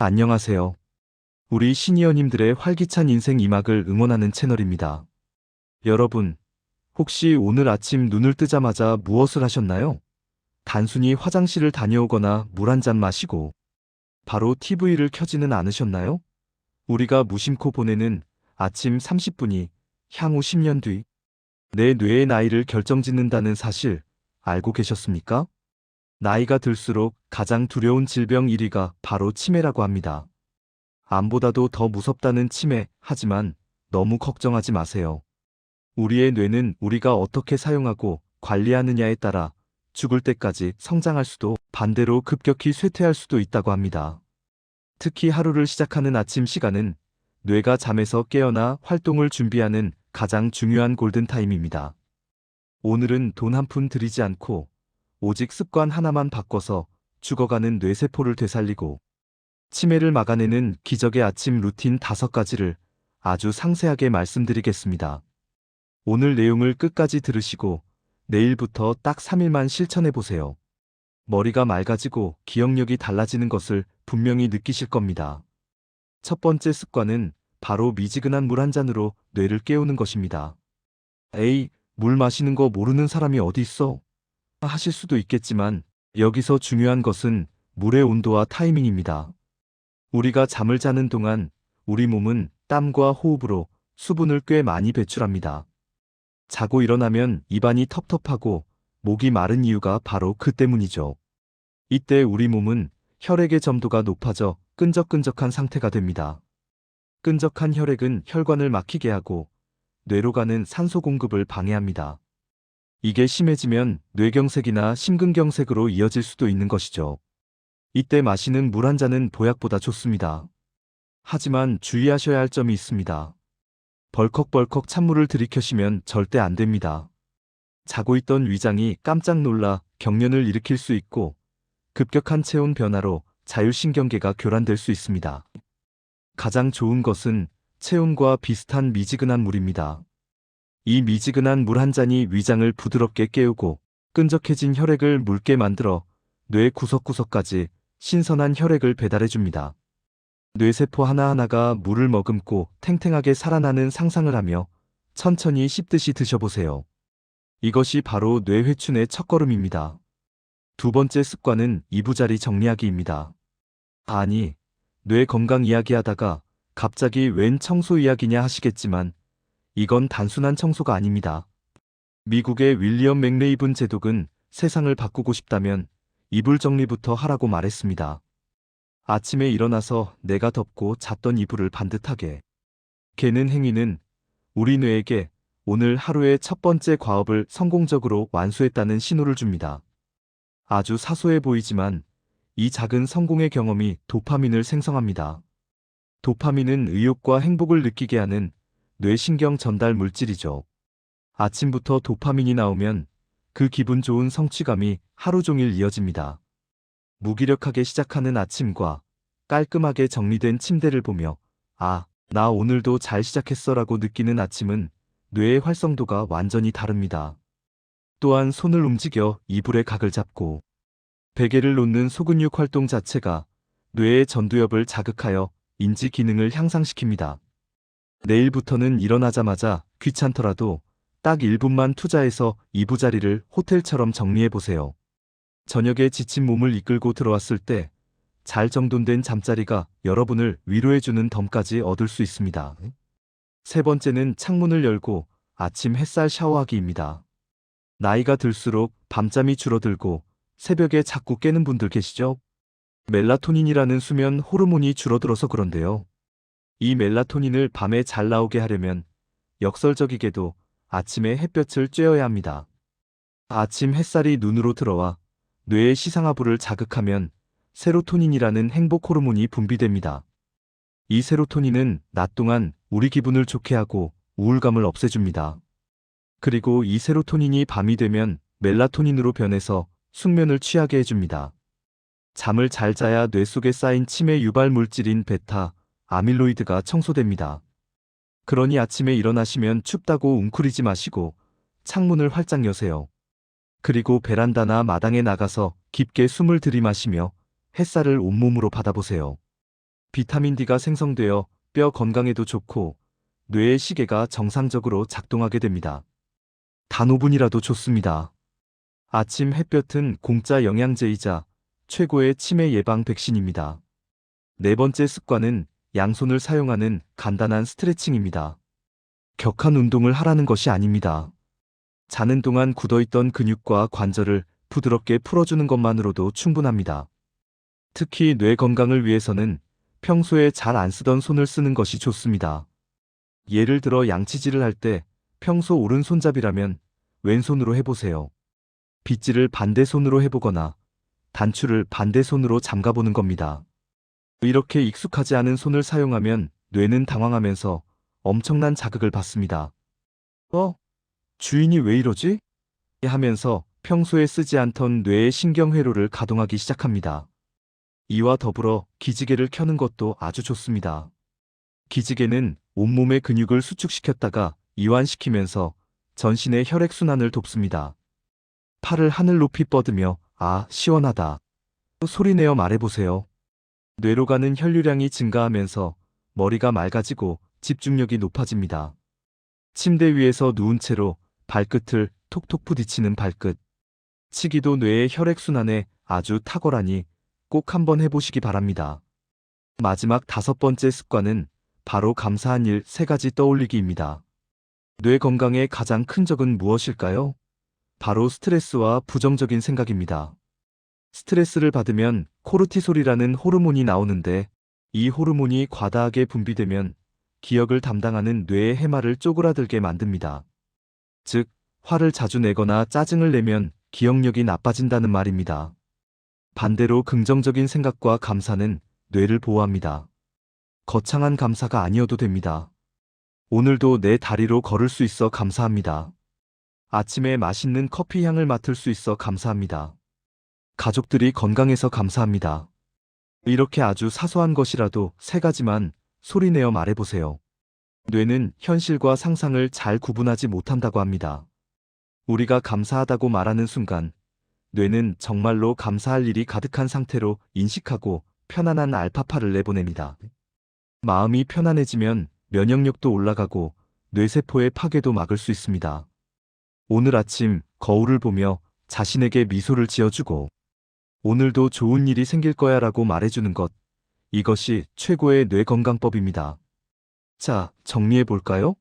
안녕하세요. 우리 시니어님들의 활기찬 인생 2막을 응원하는 채널입니다. 여러분, 혹시 오늘 아침 눈을 뜨자마자 무엇을 하셨나요? 단순히 화장실을 다녀오거나 물 한 잔 마시고 바로 TV를 켜지는 않으셨나요? 우리가 무심코 보내는 아침 30분이 향후 10년 뒤 내 뇌의 나이를 결정짓는다는 사실 알고 계셨습니까? 나이가 들수록 가장 두려운 질병 1위가 바로 치매라고 합니다. 암보다도 더 무섭다는 치매, 하지만 너무 걱정하지 마세요. 우리의 뇌는 우리가 어떻게 사용하고 관리하느냐에 따라 죽을 때까지 성장할 수도 반대로 급격히 쇠퇴할 수도 있다고 합니다. 특히 하루를 시작하는 아침 시간은 뇌가 잠에서 깨어나 활동을 준비하는 가장 중요한 골든타임입니다. 오늘은 돈 한 푼 들이지 않고 오직 습관 하나만 바꿔서 죽어가는 뇌세포를 되살리고 치매를 막아내는 기적의 아침 루틴 5가지를 아주 상세하게 말씀드리겠습니다. 오늘 내용을 끝까지 들으시고 내일부터 딱 3일만 실천해 보세요. 머리가 맑아지고 기억력이 달라지는 것을 분명히 느끼실 겁니다. 첫 번째 습관은 바로 미지근한 물 한 잔으로 뇌를 깨우는 것입니다. 에이, 물 마시는 거 모르는 사람이 어디 있어? 하실 수도 있겠지만 여기서 중요한 것은 물의 온도와 타이밍입니다. 우리가 잠을 자는 동안 우리 몸은 땀과 호흡으로 수분을 꽤 많이 배출합니다. 자고 일어나면 입안이 텁텁하고 목이 마른 이유가 바로 그 때문이죠. 이때 우리 몸은 혈액의 점도가 높아져 끈적끈적한 상태가 됩니다. 끈적한 혈액은 혈관을 막히게 하고 뇌로 가는 산소 공급을 방해합니다. 이게 심해지면 뇌경색이나 심근경색으로 이어질 수도 있는 것이죠. 이때 마시는 물 한 잔은 보약보다 좋습니다. 하지만 주의하셔야 할 점이 있습니다. 벌컥벌컥 찬물을 들이켜시면 절대 안 됩니다. 자고 있던 위장이 깜짝 놀라 경련을 일으킬 수 있고 급격한 체온 변화로 자율신경계가 교란될 수 있습니다. 가장 좋은 것은 체온과 비슷한 미지근한 물입니다. 이 미지근한 물 한 잔이 위장을 부드럽게 깨우고 끈적해진 혈액을 묽게 만들어 뇌 구석구석까지 신선한 혈액을 배달해줍니다. 뇌세포 하나하나가 물을 머금고 탱탱하게 살아나는 상상을 하며 천천히 씹듯이 드셔보세요. 이것이 바로 뇌회춘의 첫걸음입니다. 두 번째 습관은 이부자리 정리하기입니다. 아니, 뇌 건강 이야기하다가 갑자기 웬 청소 이야기냐 하시겠지만 이건 단순한 청소가 아닙니다. 미국의 윌리엄 맥레이븐 제독은 세상을 바꾸고 싶다면 이불 정리부터 하라고 말했습니다. 아침에 일어나서 내가 덮고 잤던 이불을 반듯하게 개는 행위는 우리 뇌에게 오늘 하루의 첫 번째 과업을 성공적으로 완수했다는 신호를 줍니다. 아주 사소해 보이지만 이 작은 성공의 경험이 도파민을 생성합니다. 도파민은 의욕과 행복을 느끼게 하는 뇌신경 전달 물질이죠. 아침부터 도파민이 나오면 그 기분 좋은 성취감이 하루 종일 이어집니다. 무기력하게 시작하는 아침과 깔끔하게 정리된 침대를 보며 아, 나 오늘도 잘 시작했어라고 느끼는 아침은 뇌의 활성도가 완전히 다릅니다. 또한 손을 움직여 이불의 각을 잡고 베개를 놓는 소근육 활동 자체가 뇌의 전두엽을 자극하여 인지 기능을 향상시킵니다. 내일부터는 일어나자마자 귀찮더라도 딱 1분만 투자해서 이부자리를 호텔처럼 정리해보세요. 저녁에 지친 몸을 이끌고 들어왔을 때 잘 정돈된 잠자리가 여러분을 위로해주는 덤까지 얻을 수 있습니다. 세 번째는 창문을 열고 아침 햇살 샤워하기입니다. 나이가 들수록 밤잠이 줄어들고 새벽에 자꾸 깨는 분들 계시죠? 멜라토닌이라는 수면 호르몬이 줄어들어서 그런데요. 이 멜라토닌을 밤에 잘 나오게 하려면 역설적이게도 아침에 햇볕을 쬐어야 합니다. 아침 햇살이 눈으로 들어와 뇌의 시상하부를 자극하면 세로토닌이라는 행복 호르몬이 분비됩니다. 이 세로토닌은 낮 동안 우리 기분을 좋게 하고 우울감을 없애줍니다. 그리고 이 세로토닌이 밤이 되면 멜라토닌으로 변해서 숙면을 취하게 해줍니다. 잠을 잘 자야 뇌 속에 쌓인 치매 유발 물질인 베타, 아밀로이드가 청소됩니다. 그러니 아침에 일어나시면 춥다고 웅크리지 마시고 창문을 활짝 여세요. 그리고 베란다나 마당에 나가서 깊게 숨을 들이마시며 햇살을 온몸으로 받아보세요. 비타민 D가 생성되어 뼈 건강에도 좋고 뇌의 시계가 정상적으로 작동하게 됩니다. 단 5분이라도 좋습니다. 아침 햇볕은 공짜 영양제이자 최고의 치매 예방 백신입니다. 네 번째 습관은 양손을 사용하는 간단한 스트레칭입니다. 격한 운동을 하라는 것이 아닙니다. 자는 동안 굳어있던 근육과 관절을 부드럽게 풀어주는 것만으로도 충분합니다. 특히 뇌 건강을 위해서는 평소에 잘 안 쓰던 손을 쓰는 것이 좋습니다. 예를 들어 양치질을 할 때 평소 오른손잡이라면 왼손으로 해보세요. 빗질을 반대손으로 해보거나 단추를 반대손으로 잠가보는 겁니다. 이렇게 익숙하지 않은 손을 사용하면 뇌는 당황하면서 엄청난 자극을 받습니다. 주인이 왜 이러지? 하면서 평소에 쓰지 않던 뇌의 신경회로를 가동하기 시작합니다. 이와 더불어 기지개를 켜는 것도 아주 좋습니다. 기지개는 온몸의 근육을 수축시켰다가 이완시키면서 전신의 혈액순환을 돕습니다. 팔을 하늘 높이 뻗으며 아, 시원하다. 소리내어 말해보세요. 뇌로 가는 혈류량이 증가하면서 머리가 맑아지고 집중력이 높아집니다. 침대 위에서 누운 채로 발끝을 톡톡 부딪히는 발끝. 치기도 뇌의 혈액순환에 아주 탁월하니 꼭 한번 해보시기 바랍니다. 마지막 5번째 습관은 바로 감사한 일 3가지 떠올리기입니다. 뇌 건강의 가장 큰 적은 무엇일까요? 바로 스트레스와 부정적인 생각입니다. 스트레스를 받으면 코르티솔이라는 호르몬이 나오는데 이 호르몬이 과다하게 분비되면 기억을 담당하는 뇌의 해마를 쪼그라들게 만듭니다. 즉, 화를 자주 내거나 짜증을 내면 기억력이 나빠진다는 말입니다. 반대로 긍정적인 생각과 감사는 뇌를 보호합니다. 거창한 감사가 아니어도 됩니다. 오늘도 내 다리로 걸을 수 있어 감사합니다. 아침에 맛있는 커피 향을 맡을 수 있어 감사합니다. 가족들이 건강해서 감사합니다. 이렇게 아주 사소한 것이라도 3가지만 소리내어 말해보세요. 뇌는 현실과 상상을 잘 구분하지 못한다고 합니다. 우리가 감사하다고 말하는 순간 뇌는 정말로 감사할 일이 가득한 상태로 인식하고 편안한 알파파를 내보냅니다. 마음이 편안해지면 면역력도 올라가고 뇌세포의 파괴도 막을 수 있습니다. 오늘 아침 거울을 보며 자신에게 미소를 지어주고 오늘도 좋은 일이 생길 거야 라고 말해주는 것. 이것이 최고의 뇌건강법입니다. 자, 정리해볼까요?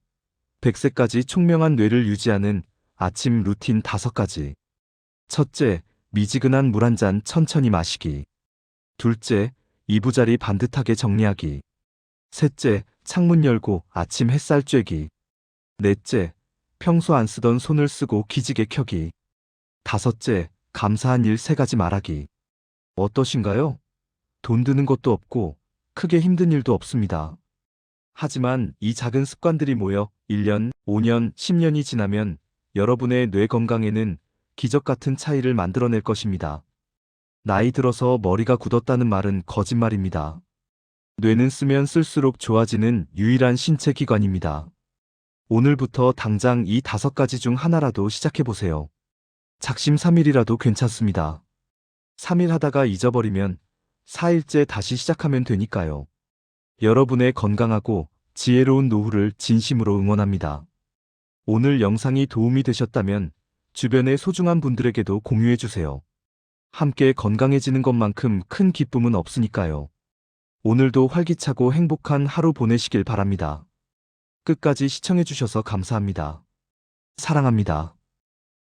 100세까지 총명한 뇌를 유지하는 아침 루틴 5가지. 첫째, 미지근한 물 한 잔 천천히 마시기. 둘째, 이부자리 반듯하게 정리하기. 셋째, 창문 열고 아침 햇살 쬐기. 넷째, 평소 안 쓰던 손을 쓰고 기지개 켜기. 다섯째, 감사한 일 3가지 말하기. 어떠신가요? 돈 드는 것도 없고 크게 힘든 일도 없습니다. 하지만 이 작은 습관들이 모여 1년, 5년, 10년이 지나면 여러분의 뇌 건강에는 기적 같은 차이를 만들어낼 것입니다. 나이 들어서 머리가 굳었다는 말은 거짓말입니다. 뇌는 쓰면 쓸수록 좋아지는 유일한 신체 기관입니다. 오늘부터 당장 이 5가지 중 하나라도 시작해보세요. 작심 3일이라도 괜찮습니다. 3일 하다가 잊어버리면 4일째 다시 시작하면 되니까요. 여러분의 건강하고 지혜로운 노후를 진심으로 응원합니다. 오늘 영상이 도움이 되셨다면 주변의 소중한 분들에게도 공유해주세요. 함께 건강해지는 것만큼 큰 기쁨은 없으니까요. 오늘도 활기차고 행복한 하루 보내시길 바랍니다. 끝까지 시청해주셔서 감사합니다. 사랑합니다.